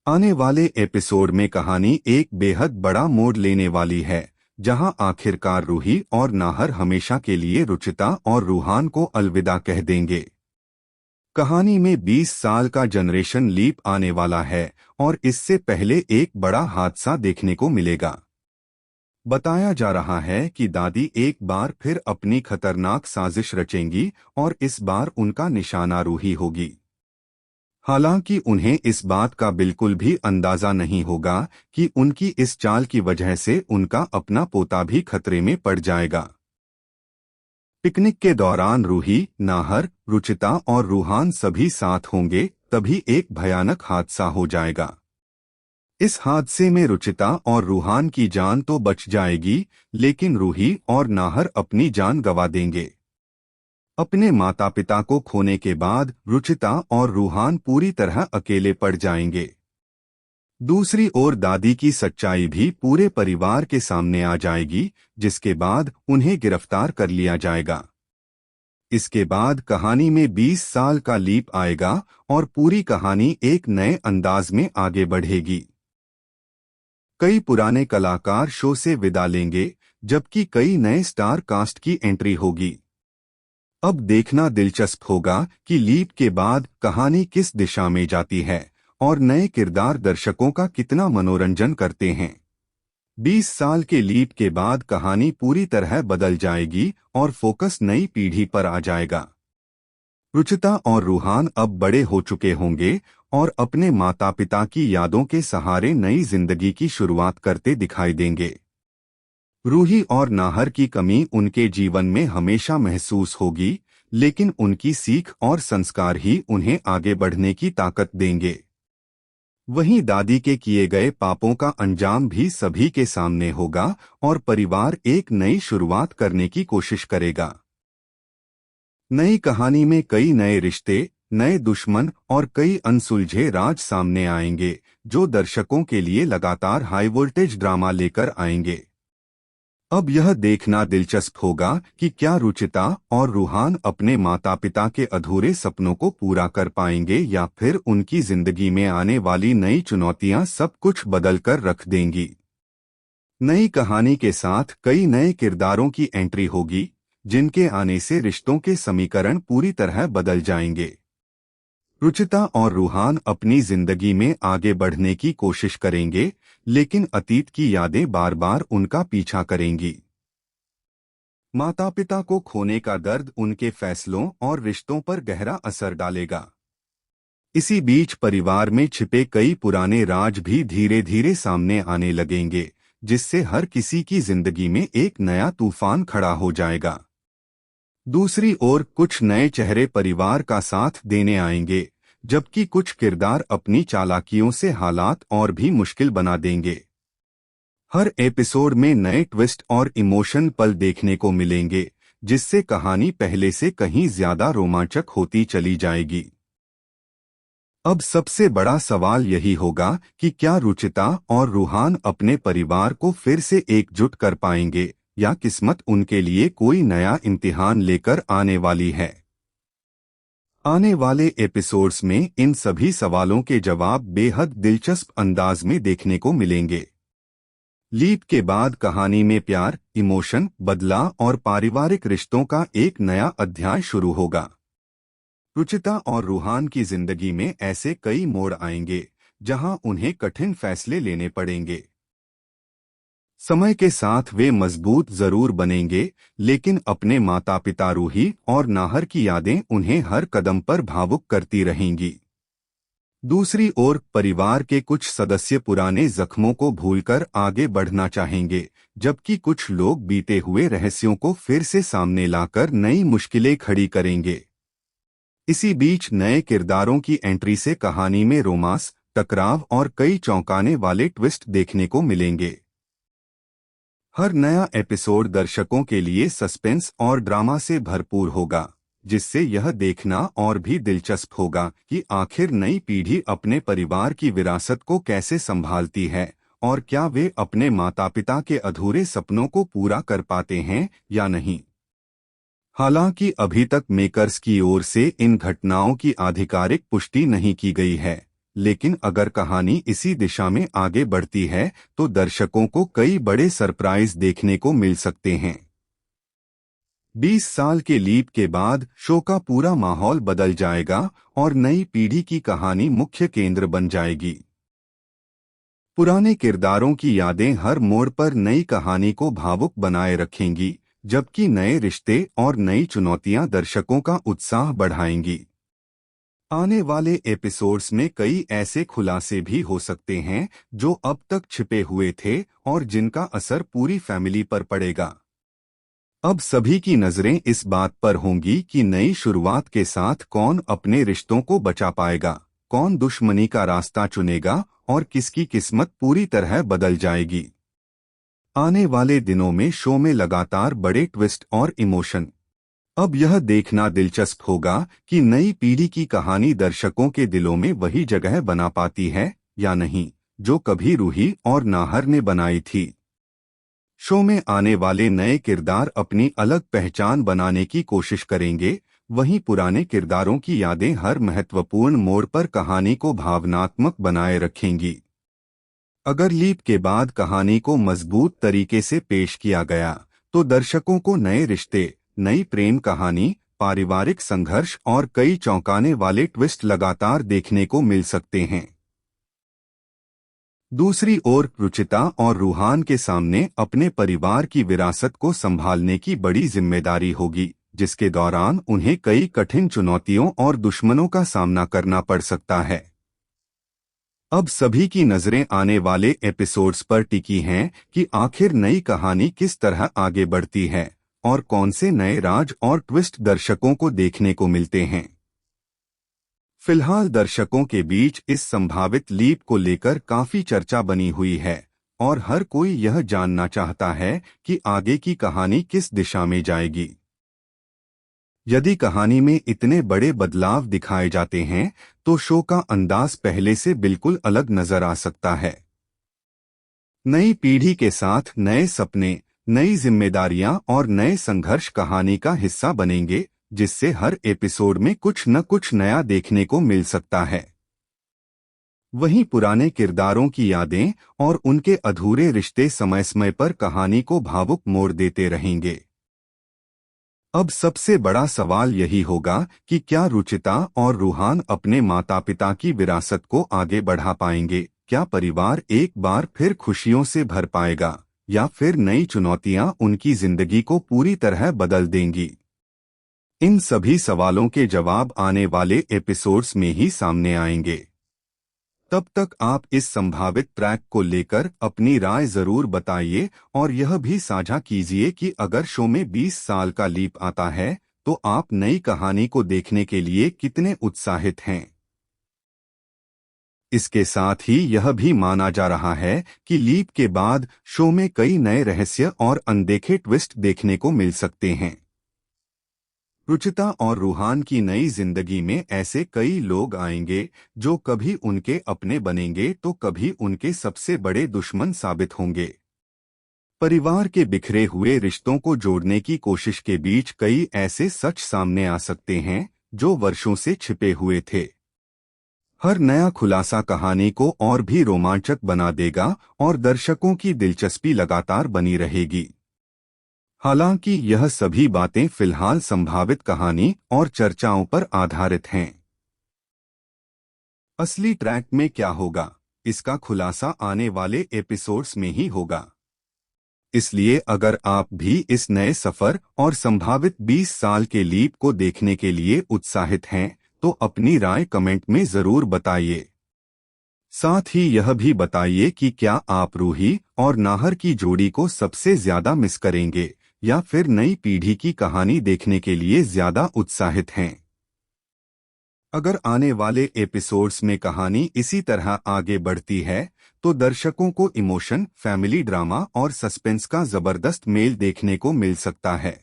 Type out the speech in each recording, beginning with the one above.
आने वाले एपिसोड में कहानी एक बेहद बड़ा मोड़ लेने वाली है, जहां आखिरकार रूही और नाहर हमेशा के लिए रुचिता और रूहान को अलविदा कह देंगे। कहानी में 20 साल का जनरेशन लीप आने वाला है और इससे पहले एक बड़ा हादसा देखने को मिलेगा। बताया जा रहा है कि दादी एक बार फिर अपनी खतरनाक साजिश रचेंगी और इस बार उनका निशाना रूही होगी। हालांकि उन्हें इस बात का बिल्कुल भी अंदाजा नहीं होगा कि उनकी इस चाल की वजह से उनका अपना पोता भी खतरे में पड़ जाएगा। पिकनिक के दौरान रूही, नाहर, रुचिता और रूहान सभी साथ होंगे, तभी एक भयानक हादसा हो जाएगा। इस हादसे में रुचिता और रूहान की जान तो बच जाएगी, लेकिन रूही और नाहर अपनी जान गंवा देंगे। अपने माता पिता को खोने के बाद रुचिता और रूहान पूरी तरह अकेले पड़ जाएंगे। दूसरी ओर दादी की सच्चाई भी पूरे परिवार के सामने आ जाएगी, जिसके बाद उन्हें गिरफ्तार कर लिया जाएगा। इसके बाद कहानी में 20 साल का लीप आएगा और पूरी कहानी एक नए अंदाज में आगे बढ़ेगी। कई पुराने कलाकार शो से विदा लेंगे, जबकि कई नए स्टार कास्ट की एंट्री होगी। अब देखना दिलचस्प होगा कि लीप के बाद कहानी किस दिशा में जाती है और नए किरदार दर्शकों का कितना मनोरंजन करते हैं। 20 साल के लीप के बाद कहानी पूरी तरह बदल जाएगी और फोकस नई पीढ़ी पर आ जाएगा। रुचिता और रूहान अब बड़े हो चुके होंगे और अपने माता पिता की यादों के सहारे नई जिंदगी की शुरुआत करते दिखाई देंगे। रूही और नाहर की कमी उनके जीवन में हमेशा महसूस होगी, लेकिन उनकी सीख और संस्कार ही उन्हें आगे बढ़ने की ताकत देंगे। वहीं दादी के किए गए पापों का अंजाम भी सभी के सामने होगा और परिवार एक नई शुरुआत करने की कोशिश करेगा। नई कहानी में कई नए रिश्ते, नए दुश्मन और कई अनसुलझे राज सामने आएंगे, जो दर्शकों के लिए लगातार हाई वोल्टेज ड्रामा लेकर आएंगे। अब यह देखना दिलचस्प होगा कि क्या रुचिता और रूहान अपने माता पिता के अधूरे सपनों को पूरा कर पाएंगे या फिर उनकी जिंदगी में आने वाली नई चुनौतियां सब कुछ बदल कर रख देंगी। नई कहानी के साथ कई नए किरदारों की एंट्री होगी, जिनके आने से रिश्तों के समीकरण पूरी तरह बदल जाएंगे। रुचिता और रूहान अपनी जिंदगी में आगे बढ़ने की कोशिश करेंगे, लेकिन अतीत की यादें बार बार उनका पीछा करेंगी। माता पिता को खोने का दर्द उनके फैसलों और रिश्तों पर गहरा असर डालेगा। इसी बीच परिवार में छिपे कई पुराने राज भी धीरे धीरे सामने आने लगेंगे, जिससे हर किसी की जिंदगी में एक नया तूफान खड़ा हो जाएगा। दूसरी ओर कुछ नए चेहरे परिवार का साथ देने आएंगे, जबकि कुछ किरदार अपनी चालाकियों से हालात और भी मुश्किल बना देंगे। हर एपिसोड में नए ट्विस्ट और इमोशन पल देखने को मिलेंगे, जिससे कहानी पहले से कहीं ज्यादा रोमांचक होती चली जाएगी। अब सबसे बड़ा सवाल यही होगा कि क्या रुचिता और रूहान अपने परिवार को फिर से एकजुट कर पाएंगे या किस्मत उनके लिए कोई नया इम्तिहान लेकर आने वाली है। आने वाले एपिसोड्स में इन सभी सवालों के जवाब बेहद दिलचस्प अंदाज में देखने को मिलेंगे। लीप के बाद कहानी में प्यार, इमोशन, बदलाव और पारिवारिक रिश्तों का एक नया अध्याय शुरू होगा। रुचिता और रूहान की जिंदगी में ऐसे कई मोड़ आएंगे, जहां उन्हें कठिन फैसले लेने पड़ेंगे। समय के साथ वे मजबूत जरूर बनेंगे, लेकिन अपने माता पिता रूही और नाहर की यादें उन्हें हर कदम पर भावुक करती रहेंगी। दूसरी ओर परिवार के कुछ सदस्य पुराने जख्मों को भूलकर आगे बढ़ना चाहेंगे, जबकि कुछ लोग बीते हुए रहस्यों को फिर से सामने लाकर नई मुश्किलें खड़ी करेंगे। इसी बीच नए किरदारों की एंट्री से कहानी में रोमांस, टकराव और कई चौंकाने वाले ट्विस्ट देखने को मिलेंगे। हर नया एपिसोड दर्शकों के लिए सस्पेंस और ड्रामा से भरपूर होगा, जिससे यह देखना और भी दिलचस्प होगा कि आखिर नई पीढ़ी अपने परिवार की विरासत को कैसे संभालती है और क्या वे अपने माता पिता के अधूरे सपनों को पूरा कर पाते हैं या नहीं। हालांकि अभी तक मेकर्स की ओर से इन घटनाओं की आधिकारिक पुष्टि नहीं की गई है, लेकिन अगर कहानी इसी दिशा में आगे बढ़ती है तो दर्शकों को कई बड़े सरप्राइज देखने को मिल सकते हैं। 20 साल के लीप के बाद शो का पूरा माहौल बदल जाएगा और नई पीढ़ी की कहानी मुख्य केंद्र बन जाएगी। पुराने किरदारों की यादें हर मोड़ पर नई कहानी को भावुक बनाए रखेंगी, जबकि नए रिश्ते और नई चुनौतियां दर्शकों का उत्साह बढ़ाएंगी। आने वाले एपिसोड्स में कई ऐसे खुलासे भी हो सकते हैं जो अब तक छिपे हुए थे और जिनका असर पूरी फैमिली पर पड़ेगा। अब सभी की नजरें इस बात पर होंगी कि नई शुरुआत के साथ कौन अपने रिश्तों को बचा पाएगा, कौन दुश्मनी का रास्ता चुनेगा और किसकी किस्मत पूरी तरह बदल जाएगी। आने वाले दिनों में शो में लगातार बड़े ट्विस्ट और इमोशन। अब यह देखना दिलचस्प होगा कि नई पीढ़ी की कहानी दर्शकों के दिलों में वही जगह बना पाती है या नहीं जो कभी रूही और नाहर ने बनाई थी। शो में आने वाले नए किरदार अपनी अलग पहचान बनाने की कोशिश करेंगे, वहीं पुराने किरदारों की यादें हर महत्वपूर्ण मोड़ पर कहानी को भावनात्मक बनाए रखेंगी। अगर लीप के बाद कहानी को मजबूत तरीके से पेश किया गया तो दर्शकों को नए रिश्ते, नई प्रेम कहानी, पारिवारिक संघर्ष और कई चौंकाने वाले ट्विस्ट लगातार देखने को मिल सकते हैं। दूसरी ओर रुचिता और रूहान के सामने अपने परिवार की विरासत को संभालने की बड़ी जिम्मेदारी होगी, जिसके दौरान उन्हें कई कठिन चुनौतियों और दुश्मनों का सामना करना पड़ सकता है। अब सभी की नजरें आने वाले एपिसोड्स पर टिकी हैं कि आखिर नई कहानी किस तरह आगे बढ़ती है और कौन से नए राज और ट्विस्ट दर्शकों को देखने को मिलते हैं। फिलहाल दर्शकों के बीच इस संभावित लीप को लेकर काफी चर्चा बनी हुई है और हर कोई यह जानना चाहता है कि आगे की कहानी किस दिशा में जाएगी। यदि कहानी में इतने बड़े बदलाव दिखाए जाते हैं तो शो का अंदाज पहले से बिल्कुल अलग नजर आ सकता है। नई पीढ़ी के साथ नए सपने, नई जिम्मेदारियां और नए संघर्ष कहानी का हिस्सा बनेंगे, जिससे हर एपिसोड में कुछ न कुछ नया देखने को मिल सकता है। वहीं पुराने किरदारों की यादें और उनके अधूरे रिश्ते समय समय पर कहानी को भावुक मोड़ देते रहेंगे। अब सबसे बड़ा सवाल यही होगा कि क्या रुचिता और रूहान अपने माता पिता की विरासत को आगे बढ़ा पाएंगे, क्या परिवार एक बार फिर खुशियों से भर पाएगा या फिर नई चुनौतियां उनकी जिंदगी को पूरी तरह बदल देंगी। इन सभी सवालों के जवाब आने वाले एपिसोड्स में ही सामने आएंगे। तब तक आप इस संभावित ट्रैक को लेकर अपनी राय जरूर बताइए और यह भी साझा कीजिए कि अगर शो में 20 साल का लीप आता है तो आप नई कहानी को देखने के लिए कितने उत्साहित हैं। इसके साथ ही यह भी माना जा रहा है कि लीप के बाद शो में कई नए रहस्य और अनदेखे ट्विस्ट देखने को मिल सकते हैं। रुचिता और रूहान की नई जिंदगी में ऐसे कई लोग आएंगे जो कभी उनके अपने बनेंगे तो कभी उनके सबसे बड़े दुश्मन साबित होंगे। परिवार के बिखरे हुए रिश्तों को जोड़ने की कोशिश के बीच कई ऐसे सच सामने आ सकते हैं जो वर्षों से छिपे हुए थे। हर नया खुलासा कहानी को और भी रोमांचक बना देगा और दर्शकों की दिलचस्पी लगातार बनी रहेगी। हालांकि यह सभी बातें फिलहाल संभावित कहानी और चर्चाओं पर आधारित हैं। असली ट्रैक में क्या होगा, इसका खुलासा आने वाले एपिसोड्स में ही होगा। इसलिए अगर आप भी इस नए सफर और संभावित 20 साल के लीप को देखने के लिए उत्साहित हैं तो अपनी राय कमेंट में जरूर बताइए। साथ ही यह भी बताइए कि क्या आप रूही और नाहर की जोड़ी को सबसे ज्यादा मिस करेंगे या फिर नई पीढ़ी की कहानी देखने के लिए ज्यादा उत्साहित हैं। अगर आने वाले एपिसोड्स में कहानी इसी तरह आगे बढ़ती है तो दर्शकों को इमोशन, फैमिली ड्रामा और सस्पेंस का जबरदस्त मेल देखने को मिल सकता है।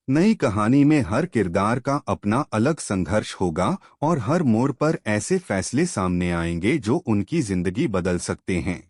नई कहानी में हर किरदार का अपना अलग संघर्ष होगा और हर मोड़ पर ऐसे फैसले सामने आएंगे जो उनकी जिंदगी बदल सकते हैं।